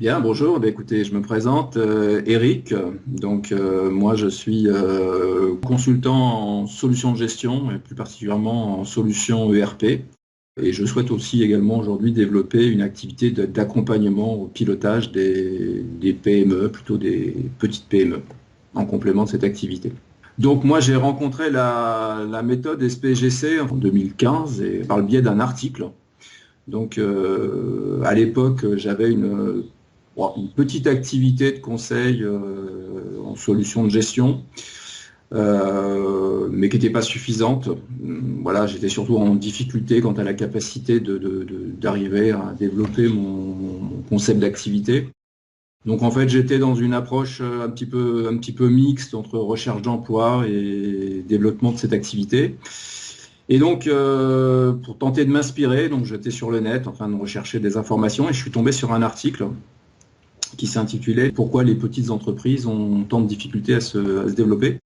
Bien, bonjour. Écoutez, je me présente, Eric. Moi, je suis consultant en solutions de gestion et plus particulièrement en solutions ERP. Et je souhaite aussi également aujourd'hui développer une activité d'accompagnement au pilotage des PME, plutôt des petites PME, en complément de cette activité. Donc moi, j'ai rencontré la méthode SPGC en 2015 et par le biais d'un article. À l'époque, j'avais une petite activité de conseil en solutions de gestion, mais qui n'était pas suffisante. Voilà, j'étais surtout en difficulté quant à la capacité d'arriver à développer mon concept d'activité. Donc en fait, j'étais dans une approche un petit peu mixte entre recherche d'emploi et développement de cette activité. Et donc, pour tenter de m'inspirer, donc j'étais sur le net en train de rechercher des informations et je suis tombé sur un article qui s'intitulait «Pourquoi les petites entreprises ont tant de difficultés à se développer».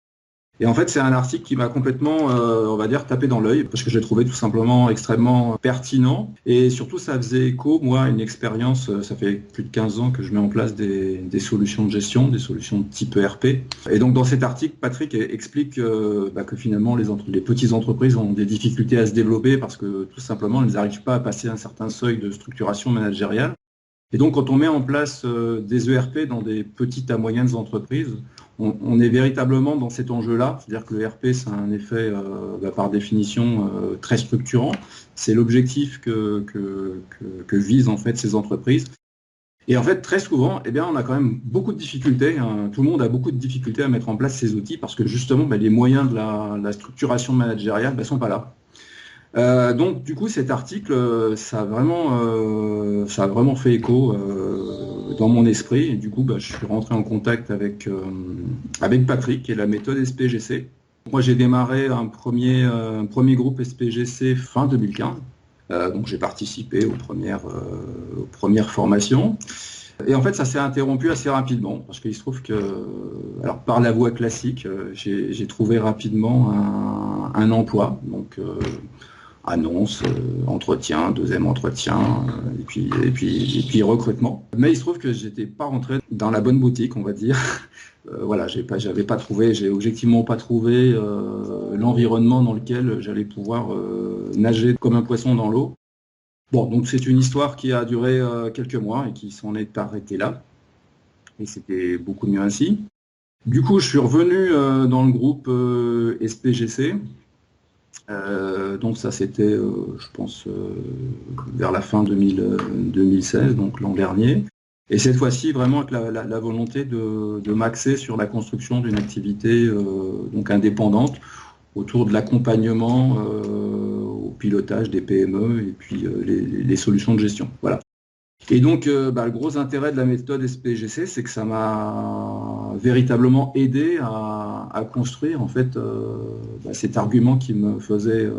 Et en fait, c'est un article qui m'a complètement, on va dire, tapé dans l'œil, parce que je l'ai trouvé tout simplement extrêmement pertinent. Et surtout, ça faisait écho, moi, à une expérience, ça fait plus de 15 ans que je mets en place des solutions de gestion, des solutions de type ERP. Et donc, dans cet article, Patrick explique que finalement, les petites entreprises ont des difficultés à se développer parce que tout simplement, elles n'arrivent pas à passer un certain seuil de structuration managériale. Et donc, quand on met en place des ERP dans des petites à moyennes entreprises, on est véritablement dans cet enjeu-là. C'est-à-dire que le ERP, c'est un effet, par définition, très structurant. C'est l'objectif que visent en fait ces entreprises. Et en fait, très souvent, on a quand même beaucoup de difficultés. Tout le monde a beaucoup de difficultés à mettre en place ces outils parce que justement, les moyens de la structuration managériale ne sont pas là. Donc du coup cet article ça a vraiment fait écho dans mon esprit et du coup je suis rentré en contact avec Patrick et la méthode SPGC. Moi j'ai démarré un premier groupe SPGC fin 2015. Donc j'ai participé aux premières formations. Et en fait, ça s'est interrompu assez rapidement parce qu'il se trouve que, alors par la voie classique, j'ai trouvé rapidement un emploi. Donc annonce, entretien, deuxième entretien, et puis recrutement. Mais il se trouve que j'étais pas rentré dans la bonne boutique, on va dire. Voilà, j'ai objectivement pas trouvé l'environnement dans lequel j'allais pouvoir nager comme un poisson dans l'eau. Bon, donc c'est une histoire qui a duré quelques mois et qui s'en est arrêtée là. Et c'était beaucoup mieux ainsi. Du coup, je suis revenu dans le groupe SPGC. Donc ça c'était, je pense, vers la fin 2016, donc l'an dernier. Et cette fois-ci, vraiment avec la volonté de m'axer sur la construction d'une activité donc indépendante autour de l'accompagnement au pilotage des PME et puis les solutions de gestion. Voilà. Et donc, le gros intérêt de la méthode SPGC, c'est que ça m'a véritablement aidé à construire en fait cet argument qui me faisait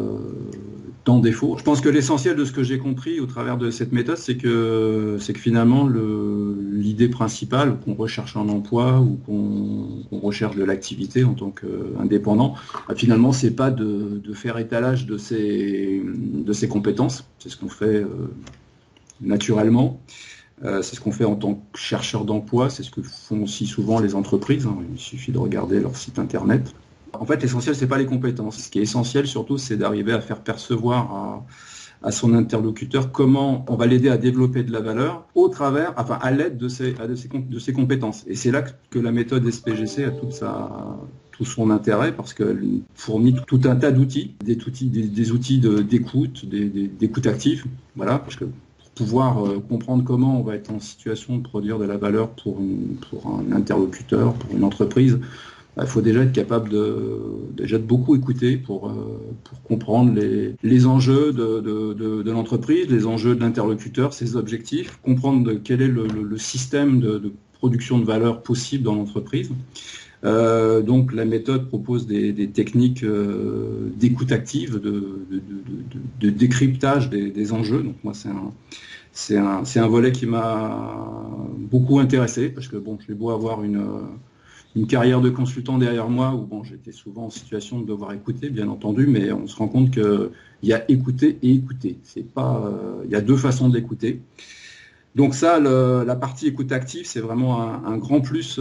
tant défaut. Je pense que l'essentiel de ce que j'ai compris au travers de cette méthode, c'est que finalement l'idée principale, qu'on recherche un emploi ou qu'on recherche de l'activité en tant qu'indépendant, finalement, c'est pas de faire étalage de ses compétences. C'est ce qu'on fait naturellement. C'est ce qu'on fait en tant que chercheur d'emploi, c'est ce que font aussi souvent les entreprises. Il suffit de regarder leur site internet. En fait, l'essentiel, c'est pas les compétences. Ce qui est essentiel, surtout, c'est d'arriver à faire percevoir à son interlocuteur comment on va l'aider à développer de la valeur à l'aide de ses compétences. Et c'est là que la méthode SPGC a tout son intérêt parce qu'elle fournit tout un tas d'outils, des outils d'écoute, d'écoute active. Voilà, parce que pouvoir comprendre comment on va être en situation de produire de la valeur pour un interlocuteur, pour une entreprise, il faut déjà être capable de beaucoup écouter pour comprendre les enjeux de l'entreprise, les enjeux de l'interlocuteur, ses objectifs, comprendre quel est le système de production de valeur possible dans l'entreprise. Donc la méthode propose des techniques d'écoute active, de décryptage des enjeux. Donc moi c'est un volet qui m'a beaucoup intéressé parce que bon, j'ai beau avoir une carrière de consultant derrière moi où bon, j'étais souvent en situation de devoir écouter, bien entendu, mais on se rend compte qu'il y a écouter et écouter. C'est pas, il y a deux façons d'écouter. Donc ça, la partie écoute active, c'est vraiment un grand plus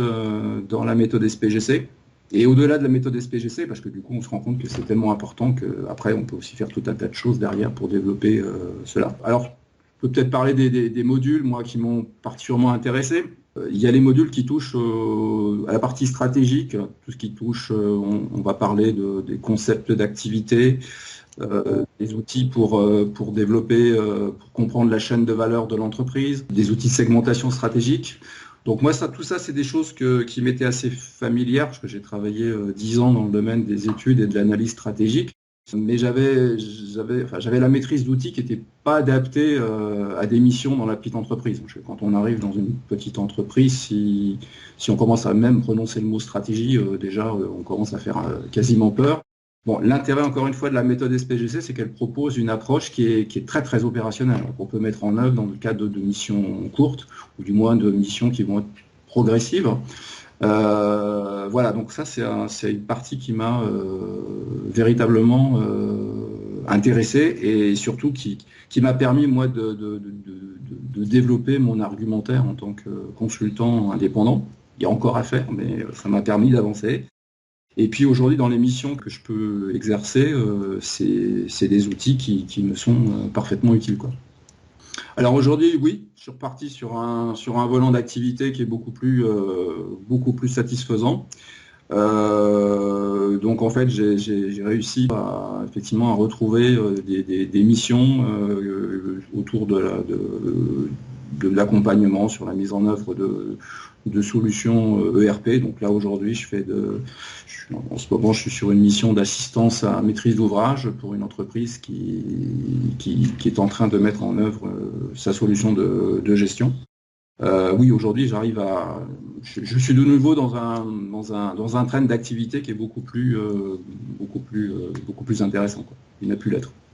dans la méthode SPGC. Et au-delà de la méthode SPGC, parce que du coup, on se rend compte que c'est tellement important qu'après, on peut aussi faire tout un tas de choses derrière pour développer cela. Alors, je peux peut-être parler des modules, moi, qui m'ont particulièrement intéressé. Il y a les modules qui touchent à la partie stratégique, tout ce qui touche, on va parler des concepts d'activité, des outils pour développer, pour comprendre la chaîne de valeur de l'entreprise, des outils de segmentation stratégique. Donc moi, tout ça, c'est des choses qui m'étaient assez familières, parce que j'ai travaillé 10 ans dans le domaine des études et de l'analyse stratégique. Mais j'avais la maîtrise d'outils qui n'étaient pas adaptés à des missions dans la petite entreprise. Parce que quand on arrive dans une petite entreprise, si on commence à même prononcer le mot stratégie, déjà, on commence à faire quasiment peur. Bon, l'intérêt, encore une fois, de la méthode SPGC, c'est qu'elle propose une approche qui est très, très opérationnelle, qu'on peut mettre en œuvre dans le cadre de missions courtes, ou du moins de missions qui vont être progressives. Voilà, donc ça, c'est une partie qui m'a véritablement intéressé et surtout qui m'a permis, moi, de développer mon argumentaire en tant que consultant indépendant. Il y a encore à faire, mais ça m'a permis d'avancer. Et puis aujourd'hui, dans les missions que je peux exercer, c'est des outils qui me sont parfaitement utiles, quoi. Alors aujourd'hui, oui, je suis reparti sur un volant d'activité qui est beaucoup plus satisfaisant. Donc en fait, j'ai réussi effectivement à retrouver des missions autour de l'accompagnement sur la mise en œuvre de solutions ERP. Donc là aujourd'hui, en ce moment, je suis sur une mission d'assistance à maîtrise d'ouvrage pour une entreprise qui est en train de mettre en œuvre sa solution de gestion. Oui, aujourd'hui, je suis de nouveau dans un train d'activité qui est beaucoup plus intéressant, quoi. Il n'a pu l'être.